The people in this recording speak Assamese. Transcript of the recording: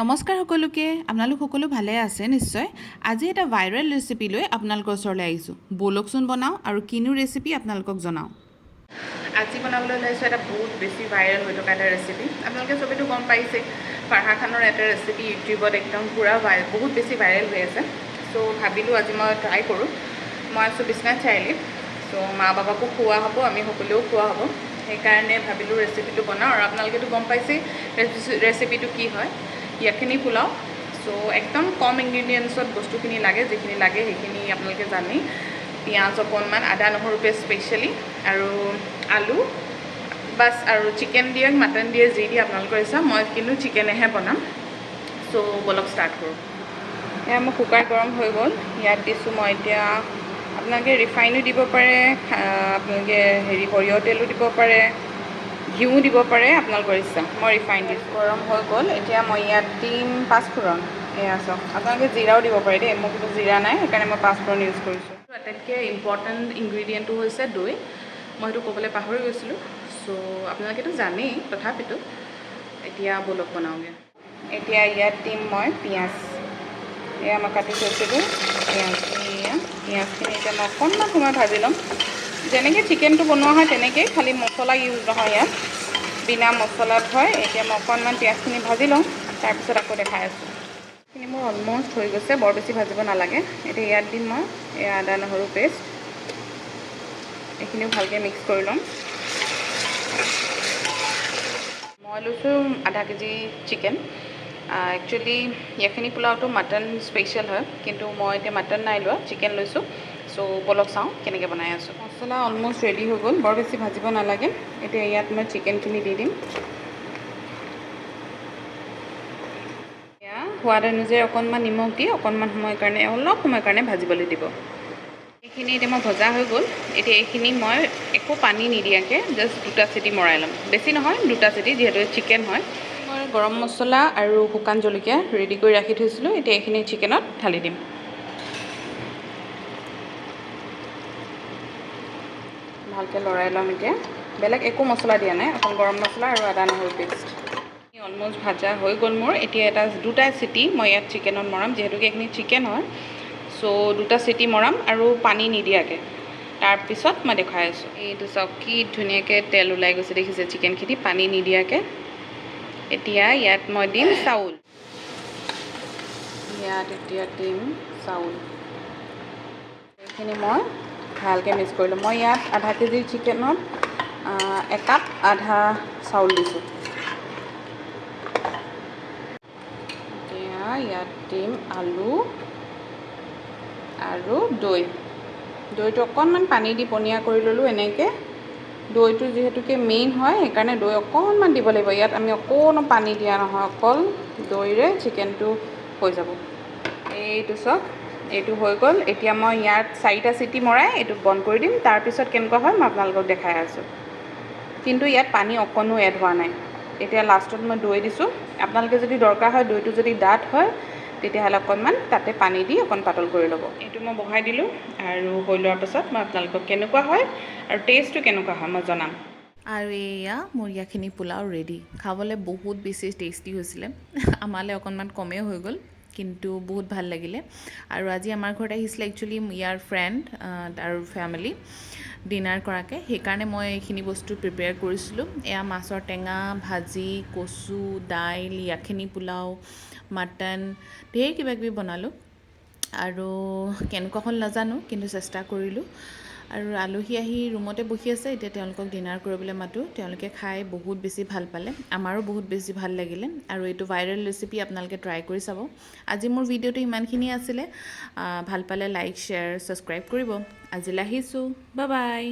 নমস্কাৰ সকলোকে আপোনালোক সকলো ভালে আছে নিশ্চয় আজি এটা ভাইৰেল ৰেচিপি লৈ আপোনালোকৰ ওচৰলৈ আহিছোঁ বলকচোন বনাও আৰু কিনো ৰেচিপি আপোনালোকক জনাও আজি বনাবলৈ লৈছোঁ এটা বহুত বেছি ভাইৰেল হৈ থকা এটা ৰেচিপি আপোনালোকে সবেতো গম পাইছে ফাৰহা খানৰ এটা ৰেচিপি ইউটিউবত একদম পুৰা বহুত বেছি ভাইৰেল হৈ আছে সো ভাবিলোঁ আজি মই ট্ৰাই কৰোঁ মই আছোঁ বিশ্বনাথ চাৰিআলিত সো মা বাবাকো খোৱা হ'ব আমি সকলোৱেও খোৱা হ'ব সেইকাৰণে ভাবিলোঁ ৰেচিপিটো বনাওঁ আৰু আপোনালোকেতো গম পাইছেই ৰেচিপিটো কি হয় ইয়াখিনি পোলাও সো একদম কম ইনগ্ৰিডিয়েণ্টছত বস্তুখিনি লাগে যিখিনি লাগে সেইখিনি আপোনালোকে জানেই পিঁয়াজ অকণমান আদা নহৰু পেষ্ট স্পেচিয়েলি আৰু আলু বাছ আৰু চিকেন দিয়ে মাটন দিয়ে যি দিয়ে আপোনালোকৰ ইচ্ছা মই কিন্তু চিকেনেহে বনাম সো বলক ষ্টাৰ্ট কৰোঁ এয়া মোৰ কুকাৰ গৰম হৈ গ'ল ইয়াত দিছোঁ মই এতিয়া আপোনালোকে ৰিফাইনো দিব পাৰে আপোনালোকে সৰিয়হ তেলো দিব পাৰে ঘিউ দিব পাৰে আপোনালোকৰ ইচ্ছা মই ৰিফাইন দিছোঁ গৰম হৈ গ'ল এতিয়া মই ইয়াত দিম পাঁচফোৰণ এয়া চাওক আপোনালোকে জিৰাও দিব পাৰে দেই মোৰ কিন্তু জিৰা নাই সেইকাৰণে মই পাঁচফোৰণ ইউজ কৰিছোঁ আটাইতকৈ ইম্পৰ্টেণ্ট ইনগ্ৰিডিয়েণ্টটো হৈছে দৈ মই সেইটো ক'বলৈ পাহৰি গৈছিলোঁ চ' আপোনালোকেতো জানেই তথাপিতো এতিয়া বলক বনাওঁগৈ এতিয়া ইয়াত দিম মই পিঁয়াজ এয়া মই কাটি থৈছিলোঁ পিঁয়াজখিনি এতিয়া মই অকণমান সময় ভাজি ল'ম যেনেকৈ চিকেনটো বনোৱা হয় তেনেকৈ খালি মছলা ইউজ নহয় ইয়াত বিনা মছলাত হয় এতিয়া মই অকণমান পিঁয়াজখিনি ভাজি লওঁ তাৰপিছত আকৌ দেখাই আছোঁ এইখিনি মোৰ অলমষ্ট হৈ গৈছে বৰ বেছি ভাজিব নালাগে এতিয়া ইয়াত দিম মই এই আদা নহৰু পেষ্ট এইখিনিও ভালকৈ মিক্স কৰি ল'ম মই লৈছোঁ আধা কেজি চিকেন একচুৱেলি ইয়াখিনি পোলাওটো মাটন স্পেচিয়েল হয় কিন্তু মই এতিয়া মাটন নাই লোৱা চিকেন লৈছোঁ চ' বলক চাওঁ কেনেকৈ বনাই আছোঁ মছলা অলমষ্ট ৰেডি হৈ গ'ল বৰ বেছি ভাজিব নালাগে এতিয়া ইয়াত মই চিকেনখিনি দি দিম সোৱাদ অনুযায়ী অকণমান নিমখ দি অকণমান সময়ৰ কাৰণে অলপ সময়ৰ কাৰণে ভাজিবলৈ দিব এইখিনি এতিয়া মই ভজা হৈ গ'ল এতিয়া এইখিনি মই একো পানী নিদিয়াকৈ জাষ্ট দুটা চিটি মৰাই ল'ম বেছি নহয় দুটা চিটি যিহেতু চিকেন হয় মই গৰম মছলা আৰু শুকান জলকীয়া ৰেডি কৰি ৰাখি থৈছিলোঁ এতিয়া এইখিনি চিকেনত ঢালি দিম ভালকৈ লৰাই ল'ম এতিয়া বেলেগ একো মছলা দিয়া নাই অকল গৰম মছলা আৰু আদা নহৰু পেষ্ট অলমষ্ট ভাজা হৈ গ'ল মোৰ এতিয়া দুটা চিটি মই ইয়াত চিকেনত মৰাম যিহেতুকে এইখিনি চিকেন হয় চ' দুটা চিটি মৰাম আৰু পানী নিদিয়াকৈ তাৰপিছত মই দেখুৱাই আছোঁ এইটো চাওক কি ধুনীয়াকৈ তেল ওলাই গৈছে দেখিছে চিকেনখিনি পানী নিদিয়াকৈ এতিয়া ইয়াত মই দিম চাউল এতিয়া দিম চাউল এইখিনি মই ভালকৈ মিক্স কৰি ল'ম মই ইয়াত আধা কেজি চিকেনত একাপ আধা চাউল দিছোঁ ইয়াত দিম আলু আৰু দৈটো অকণমান পানী দি পনীয়া কৰি ল'লোঁ এনেকৈ দৈটো যিহেতুকে মেইন হয় সেইকাৰণে দৈ অকণমান দিব লাগিব ইয়াত আমি অকণো পানী দিয়া নহয় অকল দৈৰে চিকেনটো হৈ যাব এইটো চাওক এইটো হৈ গ'ল এতিয়া মই ইয়াত 4টা চিটি মৰাই এইটো বন্ধ কৰি দিম তাৰপিছত কেনেকুৱা হয় মই আপোনালোকক দেখাই আছোঁ কিন্তু ইয়াত পানী অকণো এড হোৱা নাই এতিয়া লাষ্টত মই দৈ দিছোঁ আপোনালোকে যদি দৰকাৰ হয় দৈটো যদি ডাঠ হয় তেতিয়াহ'লে অকণমান তাতে পানী দি অকণ পাতল কৰি ল'ব এইটো মই বহাই দিলোঁ আৰু হৈ লোৱাৰ পাছত মই আপোনালোকক কেনেকুৱা হয় আৰু টেষ্টটো কেনেকুৱা হয় মই জনাম আৰু এয়া মোৰ ইয়াখিনি পোলাও ৰেডি খাবলৈ বহুত বেছি টেষ্টি হৈছিলে আমালৈ অকণমান কমেই হৈ গ'ল কিন্তু বহুত ভাল লাগিলে আৰু আজি আমাৰ ঘৰত আহিছিলে একচুৱেলি ইয়াৰ ফ্ৰেণ্ড আৰু ফেমিলি ডিনাৰ কৰাকৈ সেইকাৰণে মই এইখিনি বস্তু প্ৰিপেয়াৰ কৰিছিলোঁ এয়া মাছৰ টেঙা ভাজি কচু দাইল ইয়াখিনি পোলাও মাটন ঢেৰ কিবাকিবি বনালোঁ আৰু কেনেকুৱা হ'ল নাজানো কিন্তু চেষ্টা কৰিলোঁ আৰু আলহী আহি ৰুমতে বহি আছে এতিয়া তেওঁলোকক ডিনাৰ কৰিবলৈ মাতোঁ তেওঁলোকে খাই বহুত বেছি ভাল পালে আমাৰো বহুত বেছি ভাল লাগিলে আৰু এইটো ভাইৰেল ৰেচিপি আপোনালোকে ট্ৰাই কৰি চাব আজি মোৰ ভিডিঅ'টো ইমানখিনিয়ে আছিলে ভাল পালে লাইক শ্বেয়াৰ ছাবস্ক্ৰাইব কৰিব আজিলৈ আহিছোঁ বাই বাই